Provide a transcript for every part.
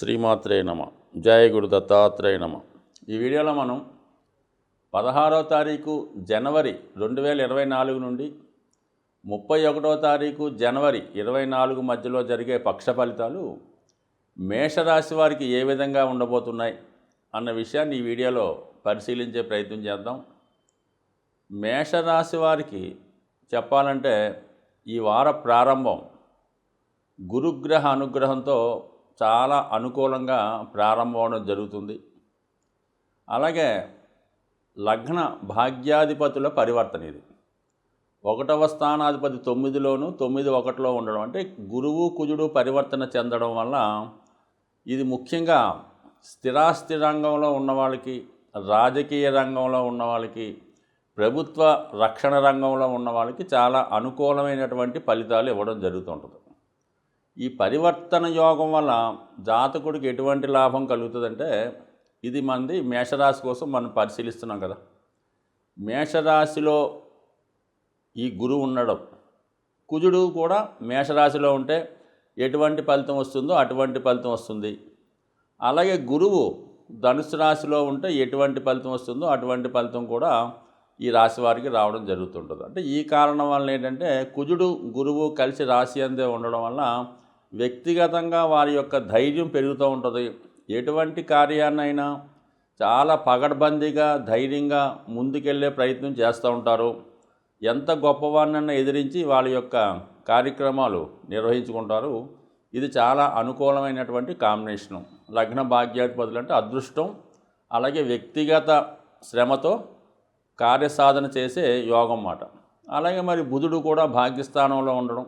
శ్రీమాత్రే నమ. జయ గురు దత్తాత్రేయ నమ. ఈ వీడియోలో మనం 16వ తారీఖు జనవరి 2024 నుండి 31వ తారీఖు జనవరి 24 మధ్యలో జరిగే పక్ష ఫలితాలు మేషరాశి వారికి ఏ విధంగా ఉండబోతున్నాయి అన్న విషయాన్ని ఈ వీడియోలో పరిశీలించే ప్రయత్నం చేద్దాం. మేషరాశి వారికి చెప్పాలంటే ఈ వార ప్రారంభం గురుగ్రహ అనుగ్రహంతో చాలా అనుకూలంగా ప్రారంభం అవడం జరుగుతుంది. అలాగే లగ్న భాగ్యాధిపతుల పరివర్తన ఇది. 1వ స్థానాధిపతి 9లోను 9 1లో ఉండడం అంటే గురువు కుజుడు పరివర్తన చెందడం వల్ల ఇది ముఖ్యంగా స్థిరాస్తి రంగంలో ఉన్న వాళ్ళకి, రాజకీయ రంగంలో ఉన్న వాళ్ళకి, ప్రభుత్వ రక్షణ రంగంలో ఉన్న వాళ్ళకి చాలా అనుకూలమైనటువంటి ఫలితాలు ఇవ్వడం జరుగుతుంటుంది. ఈ పరివర్తన యోగం వల్ల జాతకుడికి ఎటువంటి లాభం కలుగుతుందంటే, ఇది మనది మేషరాశి కోసం మనం పరిశీలిస్తున్నాం కదా. మేషరాశిలో ఈ గురువు ఉండడం, కుజుడు కూడా మేషరాశిలో ఉంటే ఎటువంటి ఫలితం వస్తుందో అటువంటి ఫలితం వస్తుంది. అలాగే గురువు ధనుసు రాశిలో ఉంటే ఎటువంటి ఫలితం వస్తుందో అటువంటి ఫలితం కూడా ఈ రాశి వారికి రావడం జరుగుతుంటుంది. అంటే ఈ కారణం వల్ల ఏంటంటే కుజుడు గురువు కలిసి రాశి అందే ఉండడం వల్ల వ్యక్తిగతంగా వారి యొక్క ధైర్యం పెరుగుతూ ఉంటుంది. ఎటువంటి కార్యాన్నైనా చాలా పగడ్బందీగా ధైర్యంగా ముందుకెళ్ళే ప్రయత్నం చేస్తూ ఉంటారు. ఎంత గొప్పవారినైనా ఎదిరించి వాళ్ళ యొక్క కార్యక్రమాలు నిర్వహించుకుంటారు. ఇది చాలా అనుకూలమైనటువంటి కాంబినేషను. లగ్న భాగ్యాధిపతులు అంటే అదృష్టం, అలాగే వ్యక్తిగత శ్రమతో కార్యసాధన చేసే యోగం మాట. అలాగే మరి బుధుడు కూడా భాగ్యస్థానంలో ఉండడం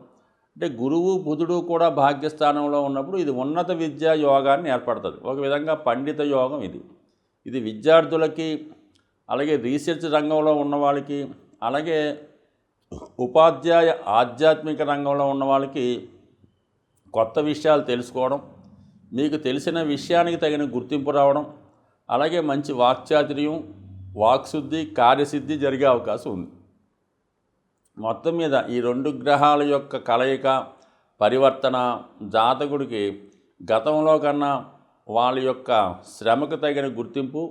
అంటే గురువు బుధుడు కూడా భాగ్యస్థానంలో ఉన్నప్పుడు ఇది ఉన్నత విద్యా యోగాన్ని ఏర్పడుతుంది. ఒక విధంగా పండిత యోగం ఇది. ఇది విద్యార్థులకి, అలాగే రీసెర్చ్ రంగంలో ఉన్న వాళ్ళకి, అలాగే ఉపాధ్యాయ ఆధ్యాత్మిక రంగంలో ఉన్న వాళ్ళకి కొత్త విషయాలు తెలుసుకోవడం, మీకు తెలిసిన విషయానికి తగిన గుర్తింపు రావడం, అలాగే మంచి వాక్చాతుర్యం, వాక్శుద్ధి, కార్యసిద్ధి జరిగే అవకాశం ఉంది. మొత్తం మీద ఈ 2 గ్రహాల యొక్క కలయిక పరివర్తన జాతకుడికి గతంలో కన్నా వాళ్ళ యొక్క శ్రమకు తగిన గుర్తింపు,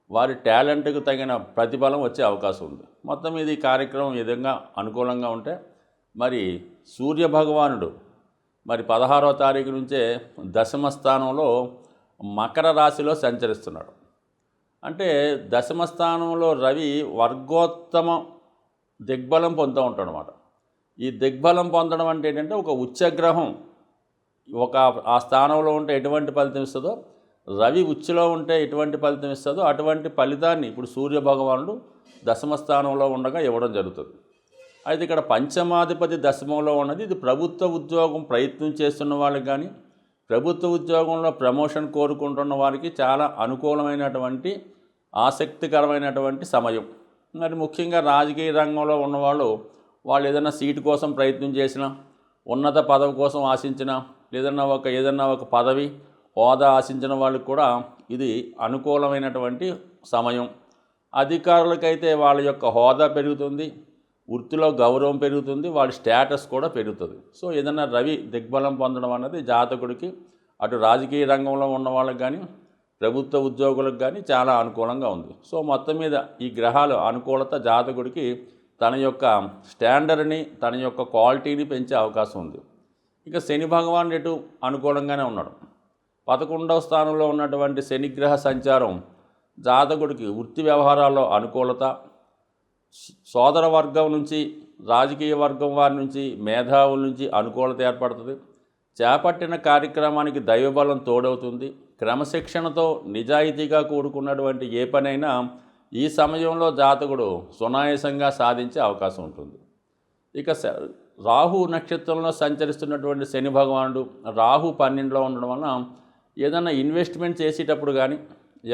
వారి టాలెంట్కు తగిన ప్రతిఫలం వచ్చే అవకాశం ఉంది. మొత్తం మీద ఈ కార్యక్రమం ఈ విధంగా అనుకూలంగా ఉంటే మరి సూర్యభగవానుడు మరి 16వ తారీఖు నుంచే దశమ స్థానంలో మకర రాశిలో సంచరిస్తున్నాడు. అంటే దశమ స్థానంలో రవి వర్గోత్తమ దిగ్బలం పొందుతూ ఉంటాడు అన్నమాట. ఈ దిగ్బలం పొందడం అంటే ఏంటంటే ఒక ఉచ్చగ్రహం ఆ స్థానంలో ఉంటే ఎటువంటి ఫలితం ఇస్తుందో, రవి ఉచ్చులో ఉంటే ఎటువంటి ఫలితం ఇస్తుందో అటువంటి ఫలితాన్ని ఇప్పుడు సూర్యభగవానుడు దశమ స్థానంలో ఉండగా ఇవ్వడం జరుగుతుంది. అయితే ఇక్కడ పంచమాధిపతి దశమంలో ఉన్నది. ఇది ప్రభుత్వ ఉద్యోగం ప్రయత్నం చేస్తున్న వాళ్ళకి కానీ, ప్రభుత్వ ఉద్యోగంలో ప్రమోషన్ కోరుకుంటున్న వారికి చాలా అనుకూలమైనటువంటి ఆసక్తికరమైనటువంటి సమయం. మరి ముఖ్యంగా రాజకీయ రంగంలో ఉన్నవాళ్ళు ఏదైనా సీటు కోసం ప్రయత్నం చేసినా, ఉన్నత పదవి కోసం ఆశించినా, ఏదైనా ఒక పదవి హోదా ఆశించిన వాళ్ళకి కూడా ఇది అనుకూలమైనటువంటి సమయం. అధికారులకైతే వాళ్ళ యొక్క హోదా పెరుగుతుంది, వృత్తిలో గౌరవం పెరుగుతుంది, వాళ్ళ స్టేటస్ కూడా పెరుగుతుంది. సో ఏదైనా రవి దిగ్బలం పొందడం అన్నది జాతకుడికి అటు రాజకీయ రంగంలో ఉన్న వాళ్ళకి కానీ, ప్రభుత్వ ఉద్యోగులకు కానీ చాలా అనుకూలంగా ఉంది. సో మొత్తం మీద ఈ గ్రహాల అనుకూలత జాతకుడికి తన యొక్క స్టాండర్డ్ని, తన యొక్క క్వాలిటీని పెంచే అవకాశం ఉంది. ఇక శని భగవాన్ ఎటు అనుకూలంగానే ఉన్నాడు. 11వ స్థానంలో ఉన్నటువంటి శనిగ్రహ సంచారం జాతకుడికి వృత్తి వ్యవహారాల్లో అనుకూలత, సోదర వర్గం నుంచి, రాజకీయ వర్గం వారి నుంచి, మేధావుల నుంచి అనుకూలత ఏర్పడుతుంది. చేపట్టిన కార్యక్రమానికి దైవబలం తోడవుతుంది. క్రమశిక్షణతో నిజాయితీగా కూడుకున్నటువంటి ఏ పనైనా ఈ సమయంలో జాతకుడు సునాయాసంగా సాధించే అవకాశం ఉంటుంది. ఇక రాహు నక్షత్రంలో సంచరిస్తున్నటువంటి శని భగవానుడు రాహు 12లో ఉండడం వలన ఏదైనా ఇన్వెస్ట్మెంట్ చేసేటప్పుడు కానీ,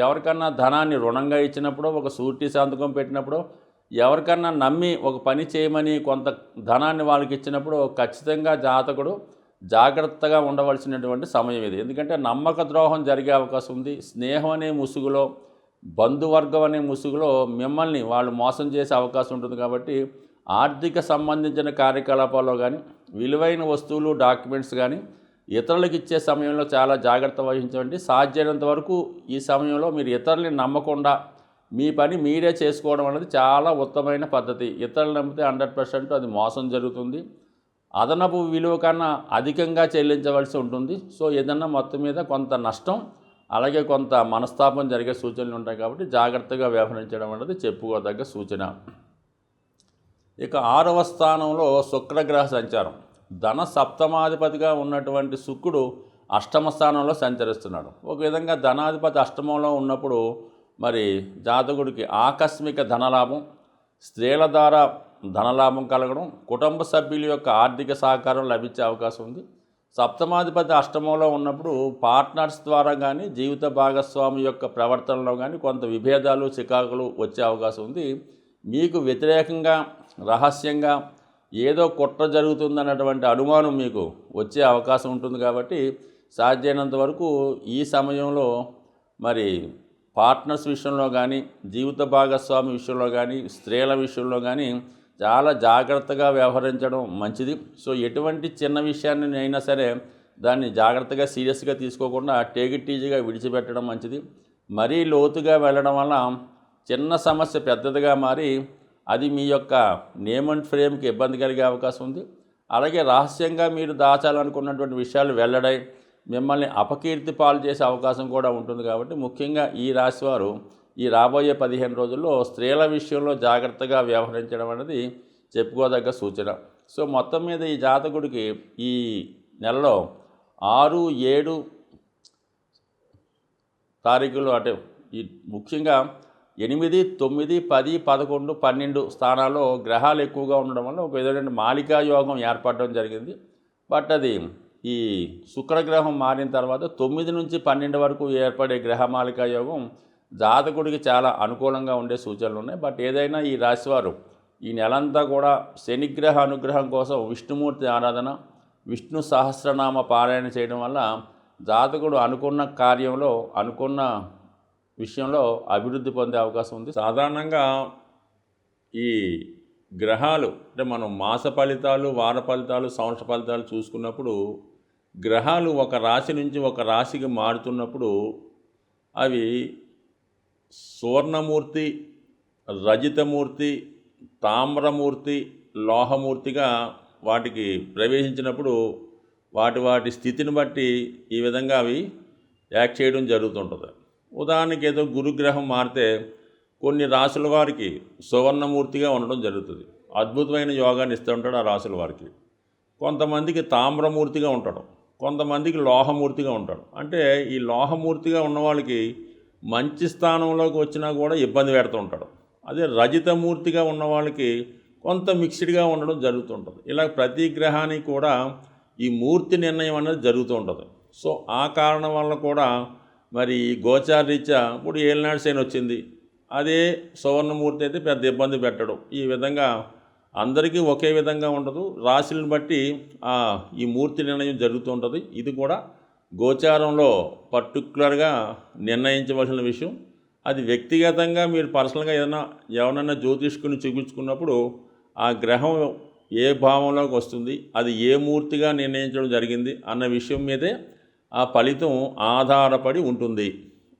ఎవరికన్నా ధనాన్ని రుణంగా ఇచ్చినప్పుడు, ఒక షూరిటీ సంతకం పెట్టినప్పుడు, ఎవరికన్నా నమ్మి ఒక పని చేయమని కొంత ధనాన్ని వాళ్ళకి ఇచ్చినప్పుడు ఖచ్చితంగా జాతకుడు జాగ్రత్తగా ఉండవలసినటువంటి సమయం ఇది. ఎందుకంటే నమ్మక ద్రోహం జరిగే అవకాశం ఉంది. స్నేహం అనే ముసుగులో, బంధువర్గం అనే ముసుగులో మిమ్మల్ని వాళ్ళు మోసం చేసే అవకాశం ఉంటుంది. కాబట్టి ఆర్థిక సంబంధించిన కార్యకలాపాల్లో కానీ, విలువైన వస్తువులు డాక్యుమెంట్స్ కానీ ఇతరులకు ఇచ్చే సమయంలో చాలా జాగ్రత్త వహించండి. సాధ్యమైనంత వరకు ఈ సమయంలో మీరు ఇతరులని నమ్మకుండా మీ పని మీరే చేసుకోవడం అనేది చాలా ఉత్తమమైన పద్ధతి. ఇతరులు నమ్మితే 100% అది మోసం జరుగుతుంది. అదనపు విలువ కన్నా అధికంగా చెల్లించవలసి ఉంటుంది. సో ఏదన్నా మొత్తం మీద కొంత నష్టం, అలాగే కొంత మనస్తాపం జరిగే సూచనలు ఉంటాయి కాబట్టి జాగ్రత్తగా వ్యవహరించడం అనేది చెప్పుకోదగ్గ సూచన. ఇక 6వ స్థానంలో శుక్రగ్రహ సంచారం. ధన సప్తమాధిపతిగా ఉన్నటువంటి శుక్రుడు అష్టమ స్థానంలో సంచరిస్తున్నాడు. ఒక విధంగా ధనాధిపతి అష్టమంలో ఉన్నప్పుడు మరి జాతకుడికి ఆకస్మిక ధనలాభం, స్త్రీల ద్వారా ధనలాభం కలగడం, కుటుంబ సభ్యుల యొక్క ఆర్థిక సహకారం లభించే అవకాశం ఉంది. సప్తమాధిపతి అష్టమంలో ఉన్నప్పుడు పార్ట్నర్స్ ద్వారా కానీ జీవిత భాగస్వామి యొక్క ప్రవర్తనలో కానీ కొంత విభేదాలు చికాకులు వచ్చే అవకాశం ఉంది. మీకు వ్యతిరేకంగా రహస్యంగా ఏదో కుట్ర జరుగుతుందన్నటువంటి అనుమానం మీకు వచ్చే అవకాశం ఉంటుంది. కాబట్టి సాధ్యమైనంత వరకు ఈ సమయంలో మరి పార్ట్నర్స్ విషయంలో కానీ జీవిత భాగస్వామి విషయంలో కానీ స్త్రీల విషయంలో కానీ చాలా జాగ్రత్తగా వ్యవహరించడం మంచిది. సో ఎటువంటి చిన్న విషయాన్ని అయినా సరే దాన్ని జాగ్రత్తగా సీరియస్గా తీసుకోకుండా టేక్ ఇట్ ఈజీగా విడిచిపెట్టడం మంచిది. మరీ లోతుగా వెళ్ళడం వల్ల చిన్న సమస్య పెద్దదిగా మారి అది మీ యొక్క నేమ్ అండ్ ఫ్రేమ్కి ఇబ్బంది కలిగే అవకాశం ఉంది. అలాగే రహస్యంగా మీరు దాచాలనుకున్నటువంటి విషయాలు వెల్లడై మిమ్మల్ని అపకీర్తి పాలు చేసే అవకాశం కూడా ఉంటుంది. కాబట్టి ముఖ్యంగా ఈ రాశివారు ఈ రాబోయే 15 రోజుల్లో స్త్రీల విషయంలో జాగ్రత్తగా వ్యవహరించడం అనేది చెప్పుకోదగ్గ సూచన. సో మొత్తం మీద ఈ జాతకుడికి ఈ నెలలో 6, 7 తారీఖులు అంటే ఈ ముఖ్యంగా 8, 9, 10, 11, 12 స్థానాల్లో గ్రహాలు ఎక్కువగా ఉండడం వల్ల ఒక విధమైన మాలికా యోగం ఏర్పడడం జరిగింది. బట్ అది ఈ శుక్రగ్రహం మారిన తర్వాత 9 నుంచి 12 వరకు ఏర్పడే గ్రహమాలికా యోగం జాతకుడికి చాలా అనుకూలంగా ఉండే సూచనలు ఉన్నాయి. బట్ ఏదైనా ఈ రాశివారు ఈ నెలంతా కూడా శనిగ్రహ అనుగ్రహం కోసం విష్ణుమూర్తి ఆరాధన, విష్ణు సహస్రనామ పారాయణ చేయడం వల్ల జాతకుడు అనుకున్న కార్యంలో అనుకున్న విషయంలో అభివృద్ధి పొందే అవకాశం ఉంది. సాధారణంగా ఈ గ్రహాలు అంటే మనం మాస ఫలితాలు, వార ఫలితాలు, సంవత్సర ఫలితాలు చూసుకున్నప్పుడు గ్రహాలు ఒక రాశి నుంచి ఒక రాశికి మారుతున్నప్పుడు అవి సువర్ణమూర్తి, రజితమూర్తి, తామ్రమూర్తి, లోహమూర్తిగా వాటికి ప్రవేశించినప్పుడు వాటి స్థితిని బట్టి ఈ విధంగా అవి యాక్ట్ చేయడం జరుగుతుంటుంది. ఉదాహరణకి ఏదో గురుగ్రహం మారితే కొన్ని రాశుల వారికి సువర్ణమూర్తిగా ఉండడం జరుగుతుంది. అద్భుతమైన యోగాన్ని ఇస్తూ ఉంటాడు ఆ రాశుల వారికి. కొంతమందికి తామ్రమూర్తిగా ఉంటాడు, కొంతమందికి లోహమూర్తిగా ఉంటాడు. అంటే ఈ లోహమూర్తిగా ఉన్న వాళ్ళకి మంచి స్థానంలోకి వచ్చినా కూడా ఇబ్బంది పెడుతూ ఉంటాడు. అదే రజితమూర్తిగా ఉన్న వాళ్ళకి కొంత మిక్స్డ్గా ఉండడం జరుగుతుంటుంది. ఇలా ప్రతి గ్రహానికి కూడా ఈ మూర్తి నిర్ణయం అనేది జరుగుతూ ఉంటుంది. సో ఆ కారణం వల్ల కూడా మరి గోచారరీత్యా ఇప్పుడు ఏలినాడు శని వచ్చింది, అదే సువర్ణమూర్తి అయితే పెద్ద ఇబ్బంది పెట్టడం. ఈ విధంగా అందరికీ ఒకే విధంగా ఉండదు, రాశులను బట్టి ఈ మూర్తి నిర్ణయం జరుగుతూ ఉంటుంది. ఇది కూడా గోచారంలో పర్టికులర్గా నిర్ణయించవలసిన విషయం. అది వ్యక్తిగతంగా మీరు పర్సనల్గా ఎవరైనా జ్యోతిష్కుని చూపించుకున్నప్పుడు ఆ గ్రహం ఏ భావంలోకి వస్తుంది, అది ఏ మూర్తిగా నిర్ణయించడం జరిగింది అన్న విషయం మీదే ఆ ఫలితం ఆధారపడి ఉంటుంది.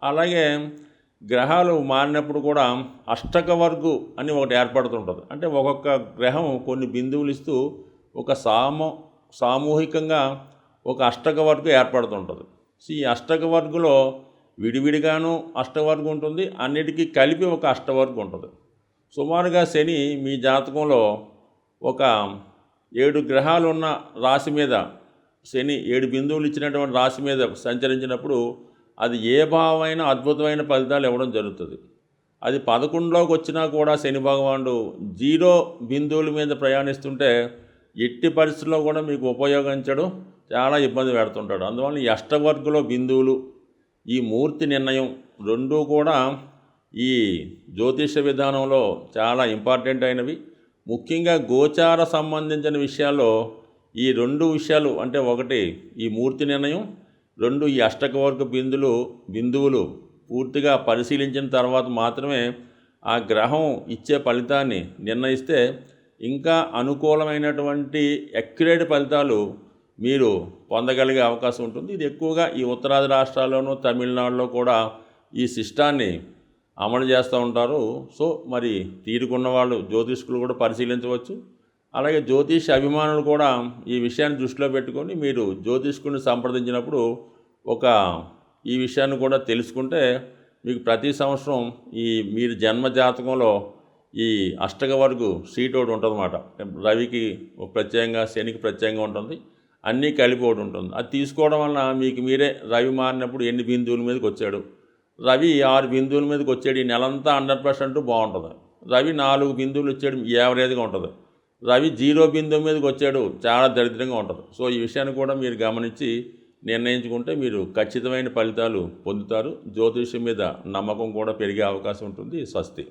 అలాగే గ్రహాలు మారినప్పుడు కూడా అష్టకవర్గు అని ఒకటి ఏర్పడుతుంటుంది. అంటే ఒక్కొక్క గ్రహం కొన్ని బిందువులు ఇస్తూ ఒక సామూహికంగా ఒక అష్టకవర్గు ఏర్పడుతుంటుంది. సో ఈ అష్టకవర్గులో విడివిడిగాను అష్టవర్గు ఉంటుంది, అన్నిటికీ కలిపి ఒక అష్టవర్గు ఉంటుంది. సుమారుగా శని మీ జాతకంలో ఒక 7 గ్రహాలు ఉన్న రాశి మీద, శని 7 బిందువులు ఇచ్చినటువంటి రాశి మీద సంచరించినప్పుడు అది ఏ భావమైనా అద్భుతమైన ఫలితాలు ఇవ్వడం జరుగుతుంది. అది 11లోకి వచ్చినా కూడా శని భగవానుడు 0 బిందువుల మీద ప్రయాణిస్తుంటే ఎట్టి పరిస్థితుల్లో కూడా మీకు ఉపయోగించడం చాలా ఇబ్బంది పెడుతుంటాడు. అందువల్ల ఈ అష్టవర్గులో బిందువులు, ఈ మూర్తి నిర్ణయం రెండూ కూడా ఈ జ్యోతిష విధానంలో చాలా ఇంపార్టెంట్ అయినవి. ముఖ్యంగా గోచార సంబంధించిన విషయాల్లో ఈ 2 విషయాలు, అంటే ఒకటి ఈ మూర్తి నిర్ణయం, 2 ఈ అష్టకవర్గ బిందువులు పూర్తిగా పరిశీలించిన తర్వాత మాత్రమే ఆ గ్రహం ఇచ్చే ఫలితాన్ని నిర్ణయిస్తే ఇంకా అనుకూలమైనటువంటి అక్యురేట్ ఫలితాలు మీరు పొందగలిగే అవకాశం ఉంటుంది. ఇది ఎక్కువగా ఈ ఉత్తరాది రాష్ట్రాల్లోనూ తమిళనాడులో కూడా ఈ సిస్టాన్ని అమలు చేస్తూ ఉంటారు. సో మరి తీరుకున్న వాళ్ళు జ్యోతిష్కులు కూడా పరిశీలించవచ్చు. అలాగే జ్యోతిష్ అభిమానులు కూడా ఈ విషయాన్ని దృష్టిలో పెట్టుకొని మీరు జ్యోతిష్కుని సంప్రదించినప్పుడు ఈ విషయాన్ని కూడా తెలుసుకుంటే మీకు ప్రతి సంవత్సరం మీరు జన్మ జాతకంలో ఈ అష్టక వర్గు సీట్ ఒకటి ఉంటుందన్నమాట. రవికి ప్రత్యేకంగా, శనికి ప్రత్యేకంగా ఉంటుంది, అన్నీ కలిపి ఒకటి ఉంటుంది. అది తీసుకోవడం వలన మీకు మీరే రవి మారినప్పుడు ఎన్ని బిందువుల మీదకి వచ్చాడు, రవి 6 బిందువుల మీదకి వచ్చాడు, ఈ నెలంతా 100% బాగుంటుంది. రవి 4 బిందువులు వచ్చాడు, యావరేజ్గా ఉంటుంది. రవి 0 బిందువు మీదకి వచ్చాడు, చాలా దరిద్రంగా ఉంటుంది. సో ఈ విషయాన్ని కూడా మీరు గమనించి నిర్ణయించుకుంటే మీరు ఖచ్చితమైన ఫలితాలు పొందుతారు. జ్యోతిష్యం మీద నమ్మకం కూడా పెరిగే అవకాశం ఉంటుంది. స్వస్తి.